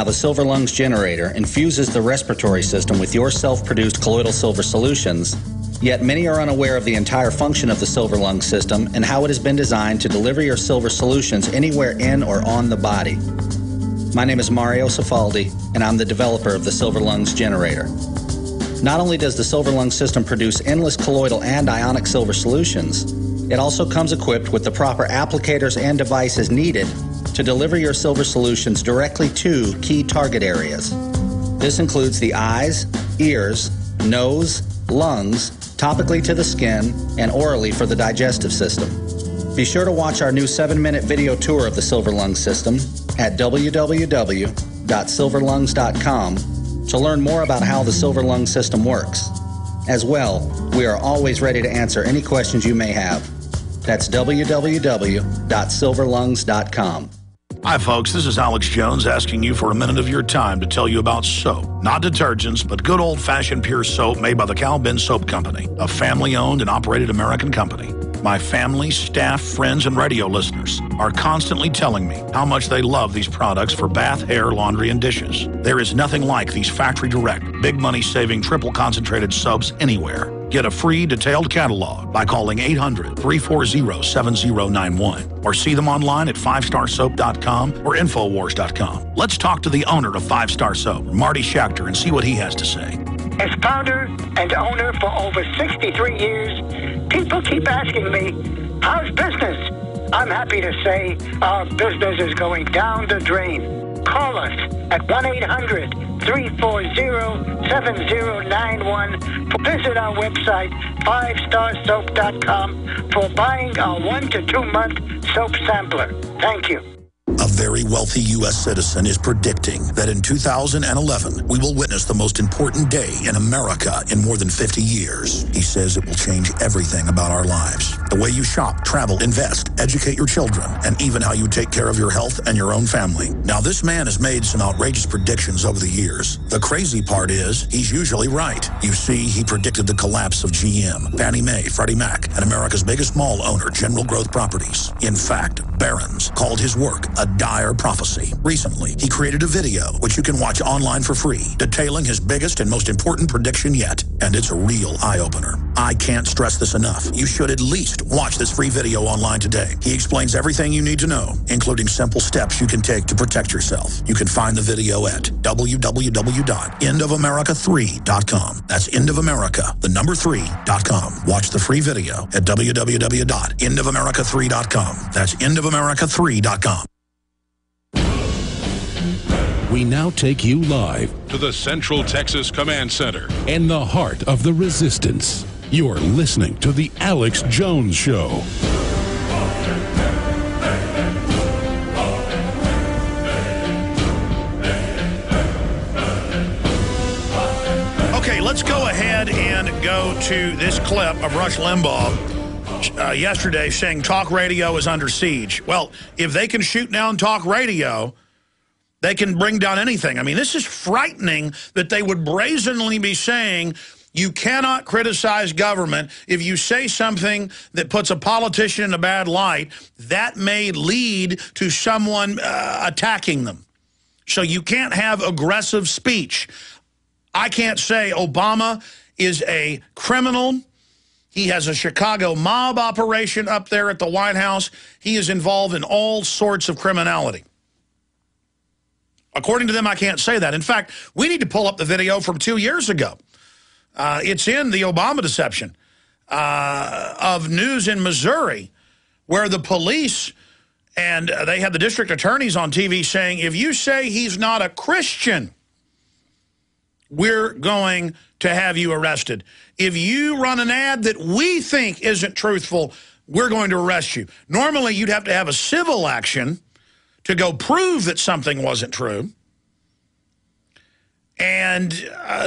how the Silver Lungs generator infuses the respiratory system with your self-produced colloidal silver solutions, yet many are unaware of the entire function of the Silver Lungs system and how it has been designed to deliver your silver solutions anywhere in or on the body. My name is Mario Cifaldi, and I'm the developer of the Silver Lungs generator. Not only does the Silver Lungs system produce endless colloidal and ionic silver solutions, it also comes equipped with the proper applicators and devices needed to deliver your silver solutions directly to key target areas. This includes the eyes, ears, nose, lungs, topically to the skin, and orally for the digestive system. Be sure to watch our new 7-minute video tour of the Silver Lungs system at www.silverlungs.com to learn more about how the Silver Lungs system works. As well, we are always ready to answer any questions you may have. That's www.silverlungs.com. Hi, folks. This is Alex Jones asking you for a minute of your time to tell you about soap. Not detergents, but good old-fashioned pure soap made by the Cal-Ben Soap Company, a family-owned and operated American company. My family, staff, friends, and radio listeners are constantly telling me how much they love these products for bath, hair, laundry, and dishes. There is nothing like these factory-direct, big money-saving, triple-concentrated soaps anywhere. Get a free detailed catalog by calling 800-340-7091 or see them online at 5starsoap.com or Infowars.com. Let's talk to the owner of 5 Star Soap, Marty Schachter, and see what he has to say. As founder and owner for over 63 years, people keep asking me, how's business? I'm happy to say our business is going down the drain. Call us at 1-800-340-7091. Visit our website, 5starsoap.com, for buying our 1 to 2 month soap sampler. Thank you. A very wealthy U.S. citizen is predicting that in 2011, we will witness the most important day in America in more than 50 years. He says it will change everything about our lives. The way you shop, travel, invest, educate your children, and even how you take care of your health and your own family. Now, this man has made some outrageous predictions over the years. The crazy part is, he's usually right. You see, he predicted the collapse of GM, Fannie Mae, Freddie Mac, and America's biggest mall owner, General Growth Properties. In fact, Barron's called his work a dire prophecy. Recently, he created a video, which you can watch online for free, detailing his biggest and most important prediction yet. And it's a real eye-opener. I can't stress this enough. You should at least watch this free video online today. He explains everything you need to know, including simple steps you can take to protect yourself. You can find the video at www.endofamerica3.com. That's endofamerica, the number 3.com. Watch the free video at www.endofamerica3.com. That's endofamerica3.com. We now take you live to the Central Texas Command Center in the heart of the resistance. You're listening to The Alex Jones Show. Okay, let's go ahead and go to this clip of Rush Limbaugh yesterday saying talk radio is under siege. Well, if they can shoot down talk radio, they can bring down anything. I mean, this is frightening that they would brazenly be saying you cannot criticize government. If you say something that puts a politician in a bad light, that may lead to someone attacking them. So you can't have aggressive speech. I can't say Obama is a criminal. He has a Chicago mob operation up there at the White House. He is involved in all sorts of criminality. According to them, I can't say that. In fact, we need to pull up the video from 2 years ago. It's in the Obama deception of news in Missouri, where the police and they had the district attorneys on TV saying, if you say he's not a Christian, we're going to have you arrested. If you run an ad that we think isn't truthful, we're going to arrest you. Normally, you'd have to have a civil action to go prove that something wasn't true, and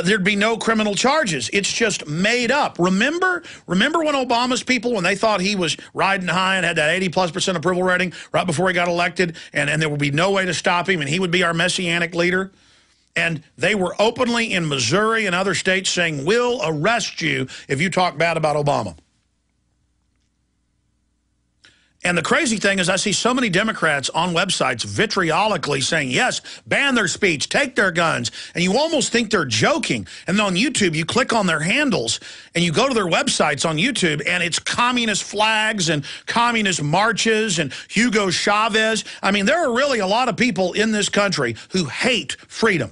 there'd be no criminal charges. It's just made up. Remember when Obama's people, when they thought he was riding high and had that 80+% approval rating right before he got elected, and there would be no way to stop him, and he would be our messianic leader? And they were openly in Missouri and other states saying, we'll arrest you if you talk bad about Obama. And the crazy thing is I see so many Democrats on websites vitriolically saying, yes, ban their speech, take their guns. And you almost think they're joking. And then on YouTube, you click on their handles and you go to their websites on YouTube and it's communist flags and communist marches and Hugo Chavez. I mean, there are really a lot of people in this country who hate freedom.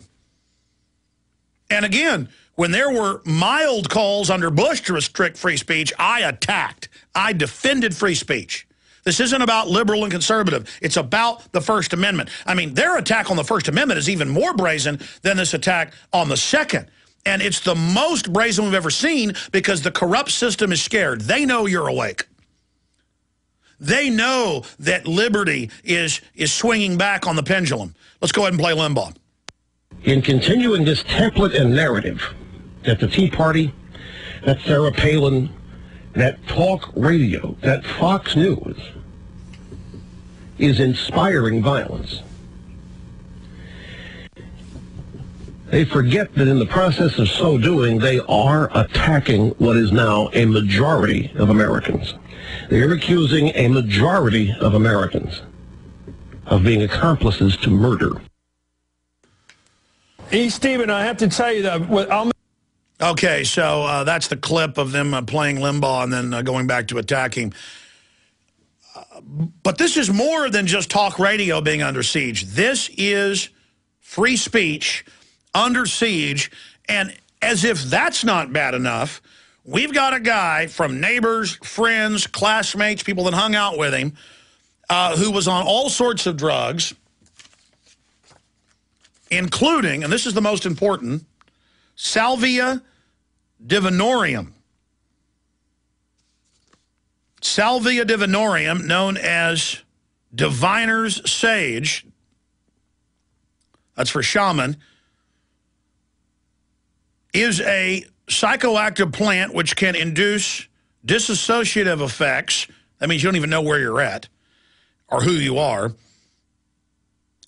And again, when there were mild calls under Bush to restrict free speech, I attacked. I defended free speech. This isn't about liberal and conservative. It's about the First Amendment. I mean, their attack on the First Amendment is even more brazen than this attack on the Second. And it's the most brazen we've ever seen because the corrupt system is scared. They know you're awake. They know that liberty is swinging back on the pendulum. Let's go ahead and play Limbaugh. In continuing this template and narrative that the Tea Party, that Sarah Palin, that talk radio, that Fox News is inspiring violence. They forget that in the process of so doing, they are attacking what is now a majority of Americans. They are accusing a majority of Americans of being accomplices to murder. Stephen, I have to tell you that Okay, so that's the clip of them playing Limbaugh and then going back to attacking. But this is more than just talk radio being under siege. This is free speech under siege. And as if that's not bad enough, we've got a guy from neighbors, friends, classmates, people that hung out with him, who was on all sorts of drugs, including, and this is the most important, salvia divinorum. Salvia divinorum, known as diviner's sage, that's for shaman, is a psychoactive plant which can induce dissociative effects. That means you don't even know where you're at or who you are.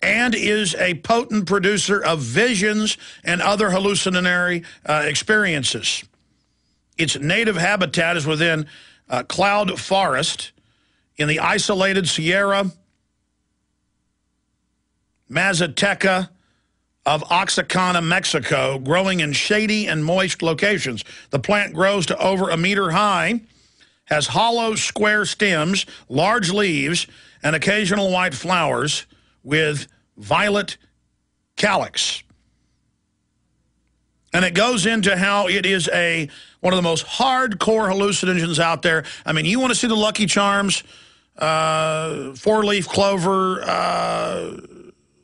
And is a potent producer of visions and other hallucinatory experiences. Its native habitat is within cloud forest in the isolated Sierra Mazateca of Oaxaca, Mexico, growing in shady and moist locations. The plant grows to over 1 meter high, has hollow square stems, large leaves, and occasional white flowers with violet calyx. And it goes into how it is one of the most hardcore hallucinogens out there. I mean, you want to see the Lucky Charms, four-leaf clover,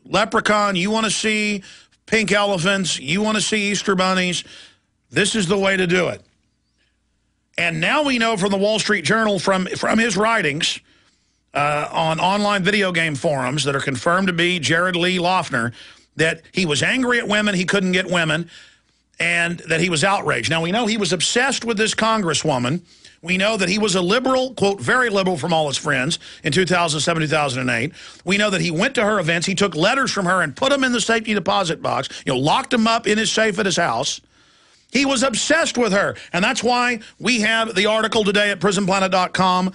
leprechaun, you want to see pink elephants, you want to see Easter bunnies, this is the way to do it. And now we know from the Wall Street Journal, from his writings, on online video game forums that are confirmed to be Jared Lee Loughner, that he was angry at women, he couldn't get women, and that he was outraged. Now, we know he was obsessed with this congresswoman. We know that he was a liberal, quote, very liberal from all his friends in 2007, 2008. We know that he went to her events. He took letters from her and put them in the safety deposit box, locked them up in his safe at his house. He was obsessed with her. And that's why we have the article today at prisonplanet.com.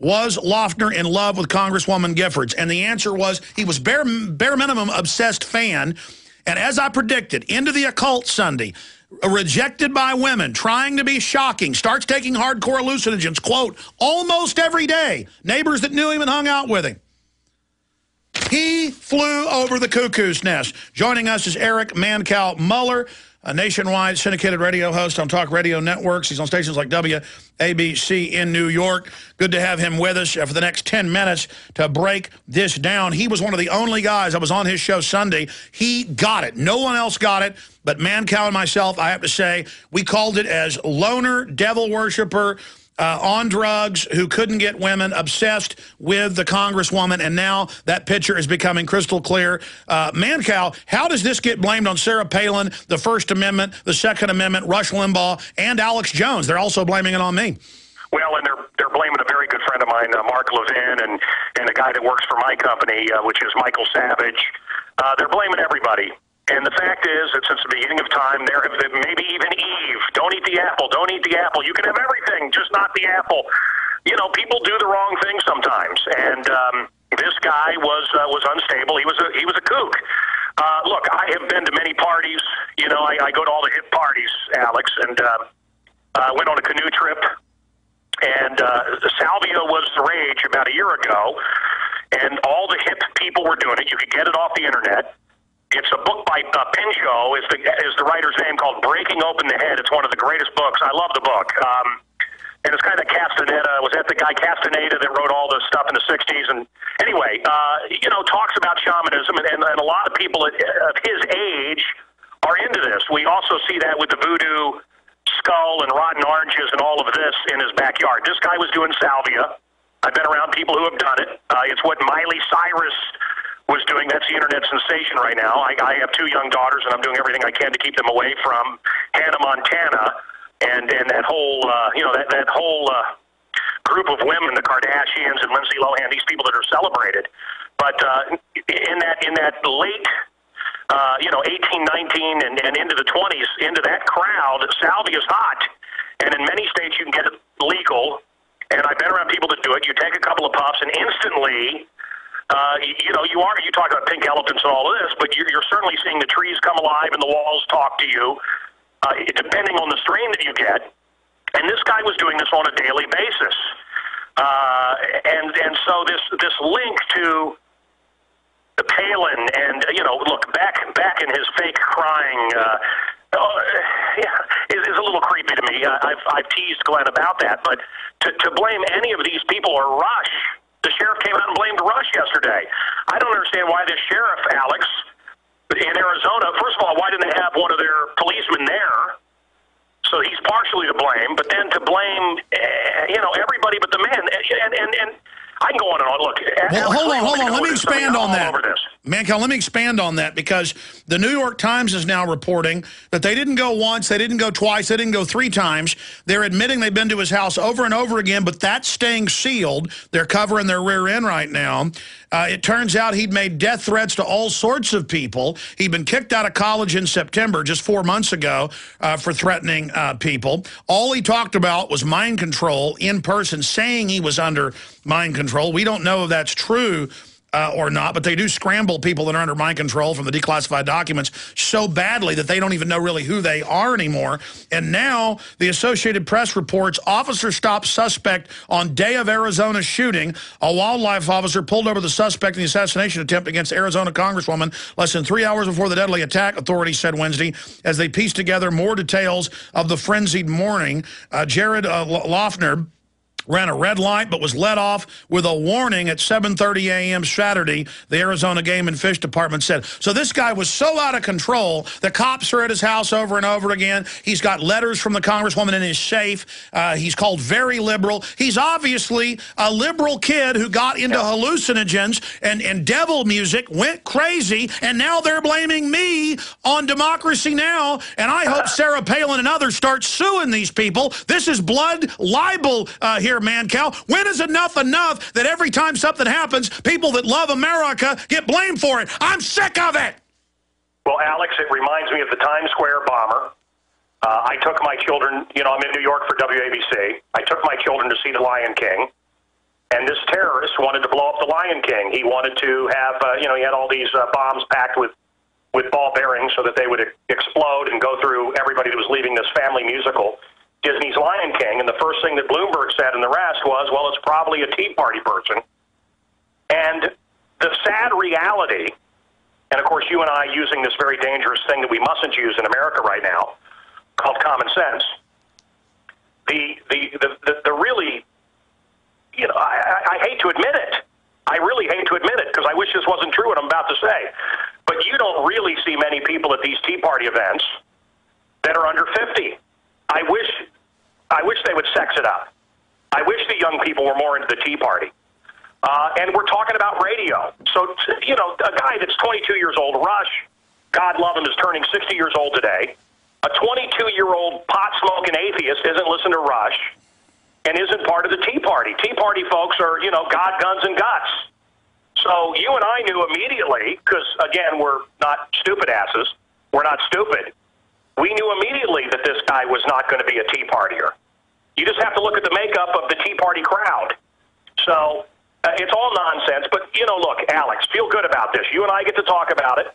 Was Loughner in love with Congresswoman Giffords? And the answer was he was bare minimum obsessed fan. And as I predicted, into the occult Sunday, rejected by women, trying to be shocking, starts taking hardcore hallucinogens, quote, almost every day. Neighbors that knew him and hung out with him. He flew over the cuckoo's nest. Joining us is Eric Mancow Muller, a nationwide syndicated radio host on talk radio networks. He's on stations like WABC in New York. Good to have him with us for the next 10 minutes to break this down. He was one of the only guys. I was on his show Sunday. He got it. No one else got it. But Mancow and myself, I have to say, we called it as loner, devil worshiper, on drugs, who couldn't get women, obsessed with the congresswoman, and now that picture is becoming crystal clear. Mancow, how does this get blamed on Sarah Palin, the First Amendment, the Second Amendment, Rush Limbaugh, and Alex Jones? They're also blaming it on me. Well, and they're blaming a very good friend of mine, Mark Levin, and a guy that works for my company, which is Michael Savage. They're blaming everybody. And the fact is that since the beginning of time, there have been maybe even Eve. Don't eat the apple. Don't eat the apple. You can have everything, just not the apple. You know, people do the wrong thing sometimes. And this guy was unstable. He was a kook. Look, I have been to many parties. You know, I go to all the hip parties, Alex, and went on a canoe trip. And salvia was the rage about a year ago, and all the hip people were doing it. You could get it off the internet. It's a book by Pinchot, is the writer's name, called Breaking Open the Head. It's one of the greatest books. I love the book. And it's kind of Castaneda. Was that the guy Castaneda that wrote all the stuff in the 60s? And anyway, you know, talks about shamanism, and a lot of people of his age are into this. We also see that with the voodoo skull and rotten oranges and all of this in his backyard. This guy was doing salvia. I've been around people who have done it. It's what Miley Cyrus was doing. That's the internet sensation right now. I have 2 young daughters, and I'm doing everything I can to keep them away from Hannah Montana and that whole that whole group of women, the Kardashians and Lindsay Lohan, these people that are celebrated. But in that late 18, 19, and into the 20s, into that crowd, salvia is hot, and in many states you can get it legal. And I've been around people that do it. You take a couple of puffs, and instantly. You talk about pink elephants and all of this, but you're certainly seeing the trees come alive and the walls talk to you, depending on the strain that you get. And this guy was doing this on a daily basis. And so this link to the Palin and, look, back in his fake crying is a little creepy to me. I've teased Glenn about that. But to blame any of these people or Rush. The sheriff came out and blamed Rush yesterday. I don't understand why this sheriff, Alex, in Arizona, first of all, why didn't they have one of their policemen there? So he's partially to blame, but then to blame, everybody but the man. And I can go on and on. Look, well, hold on. Let me expand on that. Mancow, let me expand on that, because the New York Times is now reporting that they didn't go once, they didn't go twice, they didn't go 3 times. They're admitting they've been to his house over and over again, but that's staying sealed. They're covering their rear end right now. It turns out he'd made death threats to all sorts of people. He'd been kicked out of college in September, just 4 months ago, for threatening people. All he talked about was mind control in person, saying he was under mind control. We don't know if that's true or not, but they do scramble people that are under mind control from the declassified documents so badly that they don't even know really who they are anymore. And now the Associated Press reports officer stops suspect on day of Arizona shooting. A wildlife officer pulled over the suspect in the assassination attempt against Arizona Congresswoman less than 3 hours before the deadly attack, authorities said Wednesday, as they pieced together more details of the frenzied morning. Gerald Celente ran a red light but was let off with a warning at 7:30 a.m. Saturday, the Arizona Game and Fish Department said. So this guy was so out of control, the cops are at his house over and over again. He's got letters from the Congresswoman in his safe. He's called very liberal. He's obviously a liberal kid who got into hallucinogens and devil music, went crazy, and now they're blaming me on Democracy Now! And I hope Sarah Palin and others start suing these people. This is blood libel here, Mancow. When is enough that every time something happens, people that love America get blamed for it? I'm sick of it. Well, Alex, it reminds me of the Times Square bomber. I took my children, I'm in New York for WABC. I took my children to see The Lion King. And this terrorist wanted to blow up The Lion King. He wanted to have, he had all these bombs packed with ball bearings so that they would explode and go through everybody that was leaving this family musical, Disney's Lion King. And the first thing that Bloomberg said and the rest was, well, it's probably a Tea Party person. And the sad reality, and of course you and I using this very dangerous thing that we mustn't use in America right now, called common sense, the really, I hate to admit it. I really hate to admit it, because I wish this wasn't true what I'm about to say. But you don't really see many people at these Tea Party events that are under 50. I wish they would sex it up. I wish the young people were more into the Tea Party. And we're talking about radio. So, a guy that's 22 years old, Rush, God love him, is turning 60 years old today. A 22-year-old pot-smoking atheist isn't listening to Rush and isn't part of the Tea Party. Tea Party folks are, God, guns, and guts. So you and I knew immediately, because, again, we're not stupid asses. We're not stupid. We knew immediately that this guy was not going to be a Tea Partier. You just have to look at the makeup of the Tea Party crowd. So it's all nonsense. But, look, Alex, feel good about this. You and I get to talk about it.